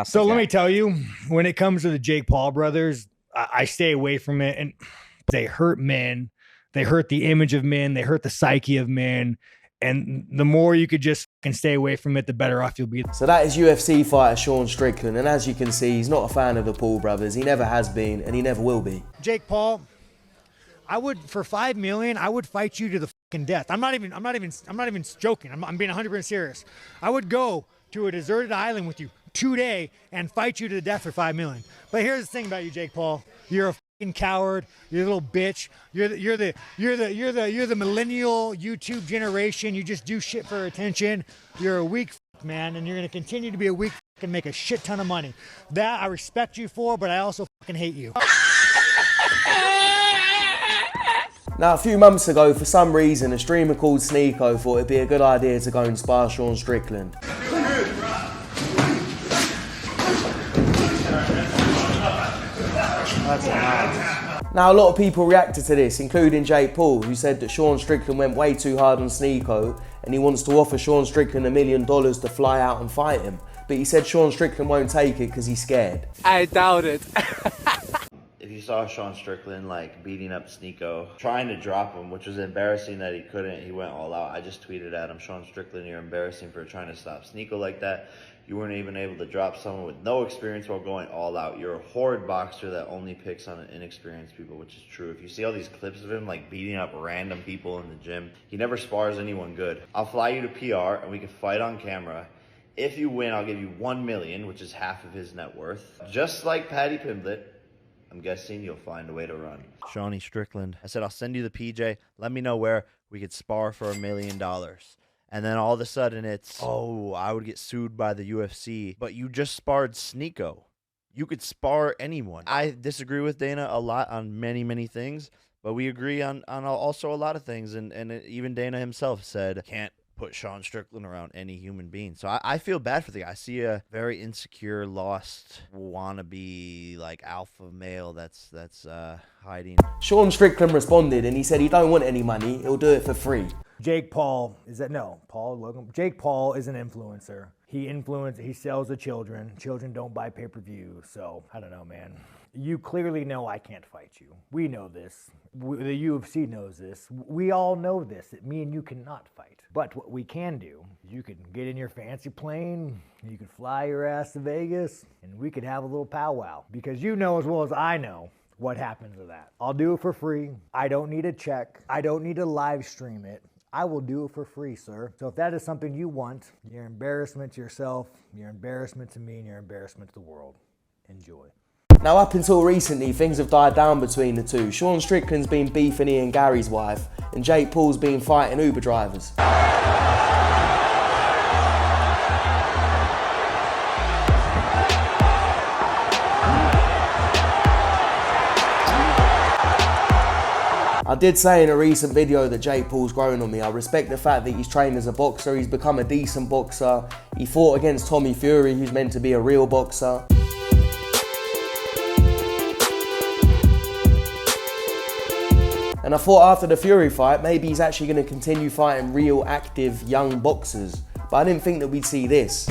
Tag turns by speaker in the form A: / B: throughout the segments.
A: So let me tell you, when it comes to the Jake Paul brothers, I stay away from it. And they hurt men. They hurt the image of men. They hurt the psyche of men. And the more you could just stay away from it, the better off you'll be.
B: So that is UFC fighter Sean Strickland. And as you can see, he's not a fan of the Paul brothers. He never has been, and he never will be.
A: Jake Paul, I would, for $5 million, I would fight you to the fucking death. I'm not even joking. I'm being 100% serious. I would go to a deserted island with you today and fight you to the death for $5 million. But here's the thing about you, Jake Paul. You're a fucking coward. You're a little bitch. You're the millennial YouTube generation. You just do shit for attention. You're a weak man, and you're gonna continue to be a weak and make a shit ton of money. That I respect you for, but I also fucking hate you.
B: Now, a few months ago, for some reason, a streamer called Sneeko thought it'd be a good idea to go and spar Sean Strickland. Now, a lot of people reacted to this, including Jake Paul, who said that Sean Strickland went way too hard on Sneeko and he wants to offer Sean Strickland $1 million to fly out and fight him. But he said Sean Strickland won't take it because he's scared.
C: I doubt it.
D: If you saw Sean Strickland like beating up Sneeko, trying to drop him, which was embarrassing that he couldn't, he went all out. I just tweeted at him, Sean Strickland, you're embarrassing for trying to stop Sneeko like that. You weren't even able to drop someone with no experience while going all out. You're a horrid boxer that only picks on inexperienced people, which is true. If you see all these clips of him like beating up random people in the gym, he never spars anyone good. I'll fly you to PR and we can fight on camera. If you win, I'll give you $1 million, which is half of his net worth. Just like Paddy Pimblett, I'm guessing you'll find a way to run. Shawnee Strickland. I said, I'll send you the PJ. Let me know where we could spar for $1 million. And then all of a sudden it's, oh, I would get sued by the UFC. But you just sparred Sneeko. You could spar anyone. I disagree with Dana a lot on many, many things. But we agree on also a lot of things. And even Dana himself said, can't put Sean Strickland around any human being. So I feel bad for the guy. I see a very insecure, lost, wannabe, like alpha male that's hiding.
B: Sean Strickland responded and he said he don't want any money, he'll do it for free.
A: Jake Paul Jake Paul is an influencer. He sells to children. Children don't buy pay-per-view. So I don't know, man. You clearly know I can't fight you. We know this. The UFC knows this. We all know this, that me and you cannot fight. But what we can do, you can get in your fancy plane, you can fly your ass to Vegas, and we could have a little powwow. Because you know as well as I know what happens to that. I'll do it for free. I don't need a check. I don't need to live stream it. I will do it for free, sir. So if that is something you want, you're embarrassment to yourself, you're embarrassment to me, and you're embarrassment to the world. Enjoy.
B: Now, up until recently, things have died down between the two. Sean Strickland's been beefing Ian Gary's wife, and Jake Paul's been fighting Uber drivers. I did say in a recent video that Jake Paul's grown on me. I respect the fact that he's trained as a boxer, he's become a decent boxer. He fought against Tommy Fury, who's meant to be a real boxer. And I thought after the Fury fight, maybe he's actually going to continue fighting real, active, young boxers. But I didn't think that we'd see this.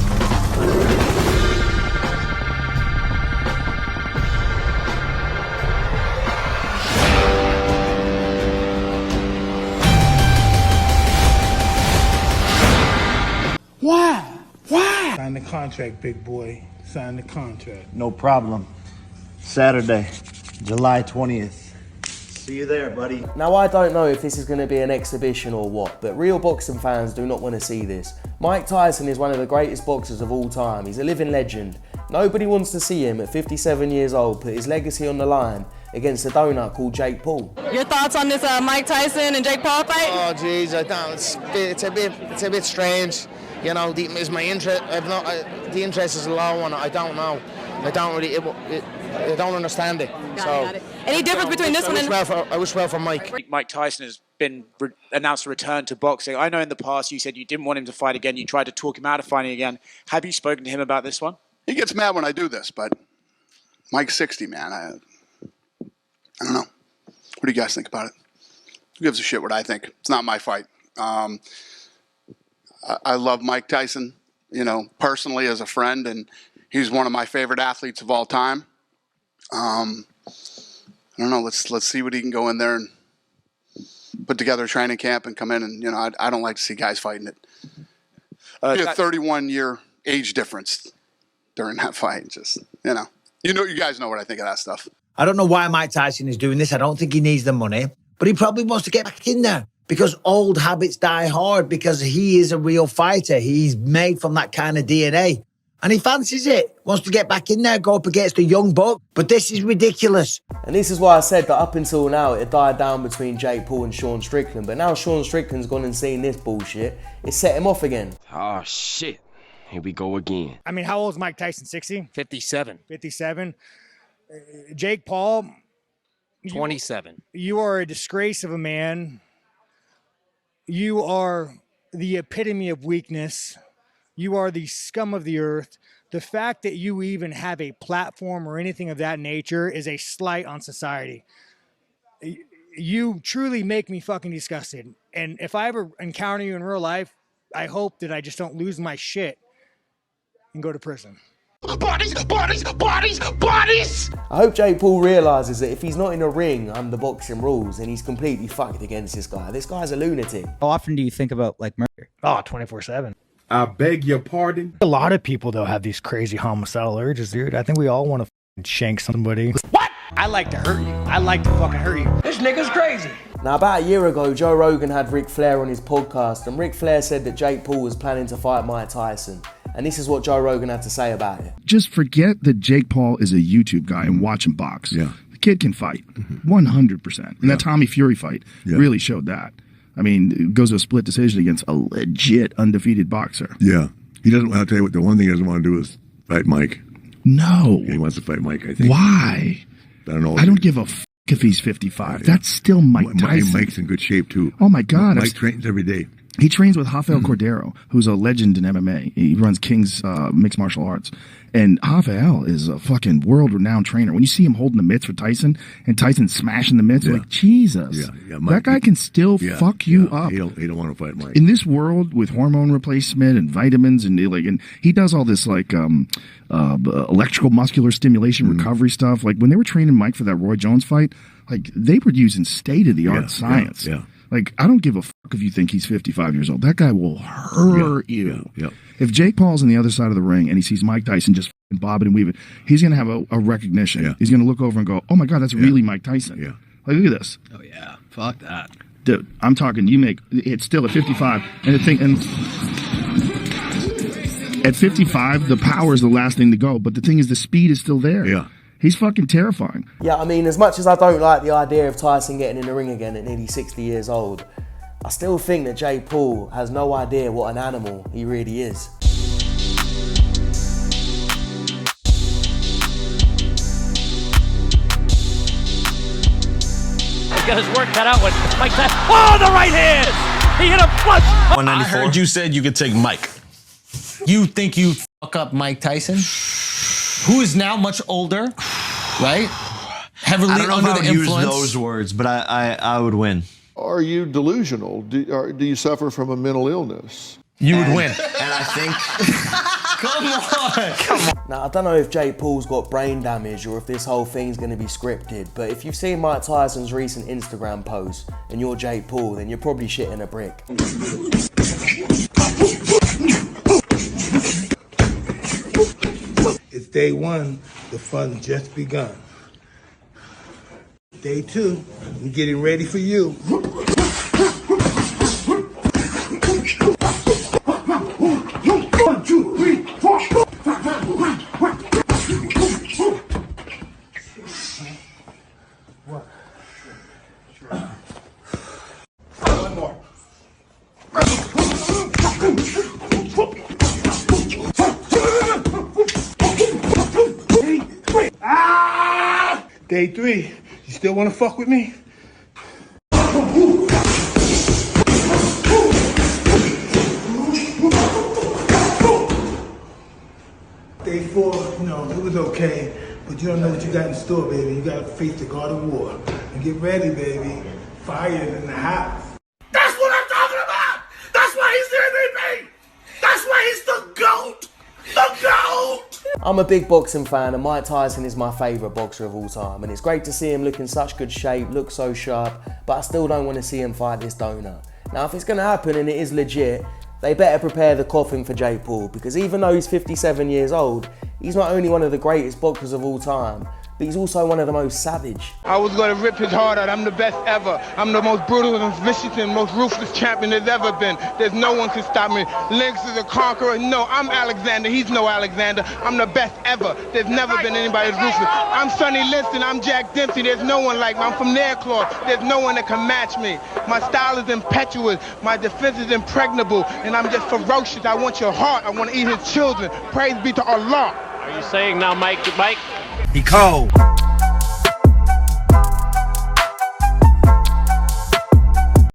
E: Why? Sign the contract, big boy. Sign the contract.
D: No problem. Saturday, July 20th. See you there, buddy.
B: Now, I don't know if this is going to be an exhibition or what, but real boxing fans do not want to see this. Mike Tyson is one of the greatest boxers of all time. He's a living legend. Nobody wants to see him at 57 years old put his legacy on the line against a donut called Jake Paul.
F: Your thoughts on this Mike Tyson and Jake Paul fight?
G: Oh, jeez, I don't. It's a bit strange. You know, is my interest? The interest is a low one. I don't know. I don't really. I don't understand it.
F: Got it. Any difference between this one and?
G: I wish well for Mike.
C: Mike Tyson has been announced a return to boxing. I know in the past you said you didn't want him to fight again. You tried to talk him out of fighting again. Have you spoken to him about this one?
H: He gets mad when I do this, but Mike's 60, man. I don't know. What do you guys think about it? Who gives a shit what I think? It's not my fight. I love Mike Tyson, you know, personally as a friend, and He's one of my favorite athletes of all time. I don't know. Let's see what he can go in there and put together a training camp and come in. And, you know, I don't like to see guys fighting it. A 31-year age difference during that fight. Just, you guys know what I think of that stuff.
I: I don't know why Mike Tyson is doing this. I don't think he needs the money, but he probably wants to get back in there because old habits die hard, because he is a real fighter. He's made from that kind of DNA and he fancies it, wants to get back in there, go up against a young buck. But this is ridiculous.
B: And this is why I said that up until now, it died down between Jake Paul and Sean Strickland. But now Sean Strickland's gone and seen this bullshit. It set him off again.
J: Oh, shit. Here we go again.
A: I mean, how old is Mike Tyson? 60?
J: 57.
A: 57. Jake Paul.
J: 27.
A: You are a disgrace of a man. You are the epitome of weakness. You are the scum of the earth. The fact that you even have a platform or anything of that nature is a slight on society. You truly make me fucking disgusted. And if I ever encounter you in real life, I hope that I just don't lose my shit and go to prison.
J: Bodies, bodies, bodies, bodies!
B: I hope Jake Paul realises that if he's not in a ring under boxing rules, then he's completely fucked against this guy. This guy's a lunatic.
K: How often do you think about, like, murder?
A: Oh, 24/7.
L: I beg your pardon?
A: A lot of people, though, have these crazy homicidal urges, dude. I think we all want to shank somebody. What? I like to hurt you. I like to fucking hurt you.
J: This nigga's crazy.
B: Now, about a year ago, Joe Rogan had Ric Flair on his podcast, and Ric Flair said that Jake Paul was planning to fight Mike Tyson. And this is what Joe Rogan had to say about it.
M: Just forget that Jake Paul is a YouTube guy and watch him box.
L: Yeah.
M: The kid can fight, 100%. And that Tommy Fury fight really showed that. I mean, it goes to a split decision against a legit undefeated boxer.
L: Yeah. He doesn't, I'll tell you what, the one thing he doesn't want to do is fight Mike.
M: No.
L: He wants to fight Mike, I think.
M: Why?
L: I don't know.
M: I don't give a f if he's 55. That's still Mike Tyson.
L: Mike's in good shape, too.
M: Oh, my God.
L: Mike trains every day.
M: He trains with Rafael Cordero, who's a legend in MMA. He runs King's Mixed Martial Arts. And Rafael is a fucking world-renowned trainer. When you see him holding the mitts with Tyson, and Tyson smashing the mitts, like, Jesus. Mike, that guy can still fuck you up.
L: He don't want to fight Mike.
M: In this world with hormone replacement and vitamins and he does all this like electrical muscular stimulation recovery stuff. Like when they were training Mike for that Roy Jones fight, like they were using state-of-the-art science. Like, I don't give a fuck if you think he's 55 years old. That guy will hurt you. If Jake Paul's on the other side of the ring and he sees Mike Tyson just bobbing and weaving, he's going to have a recognition. He's going to look over and go, oh, my God, that's really Mike Tyson. Like, look at this.
K: Oh, yeah. Fuck that.
M: Dude, I'm talking, it's still at 55. And at 55, the power is the last thing to go. But the thing is, the speed is still there. He's fucking terrifying.
B: Yeah, I mean, as much as I don't like the idea of Tyson getting in the ring again at nearly 60 years old, I still think that Jake Paul has no idea what an animal he really is.
J: He's got his work cut out with Mike Tyson. Oh, the right hand! He hit a flush!
N: I heard you said you could take Mike. You think you fuck up Mike Tyson? Who is now much older, right? Heavily under the influence. Use those words, but I would win.
O: Are you delusional? Do you suffer from a mental illness?
N: You would win.
B: And I think... Come on. Now, I don't know if Jake Paul's got brain damage or if this whole thing's going to be scripted, but if you've seen Mike Tyson's recent Instagram post and you're Jake Paul, then you're probably shitting a brick.
E: It's day one, the fun just begun. Day two, I'm getting ready for you. 1, 2, 3, 4. One more. Day 3, you still want to fuck with me? Day 4, it was okay, but you don't know what you got in store, baby. You got to face the God of War. And get ready, baby. Fire in the house.
J: That's what I'm talking about! That's why he's the MVP! That's why he's the GOAT! The GOAT!
B: I'm a big boxing fan and Mike Tyson is my favourite boxer of all time, and it's great to see him look in such good shape, look so sharp, but I still don't want to see him fight this donut. Now if it's going to happen and it is legit, they better prepare the coffin for Jake Paul, because even though he's 57 years old, he's not only one of the greatest boxers of all time, but he's also one of the most savage.
E: I was going to rip his heart out. I'm the best ever. I'm the most brutal and vicious and most ruthless champion there's ever been. There's no one can stop me. Lynx is a conqueror. No, I'm Alexander. He's no Alexander. I'm the best ever. There's never been anybody as ruthless. I'm Sonny Liston. I'm Jack Dempsey. There's no one like me. I'm from Nairclaw. There's no one that can match me. My style is impetuous. My defense is impregnable. And I'm just ferocious. I want your heart. I want to eat his children. Praise be to Allah.
J: Are you saying now, Mike?
I: He cold.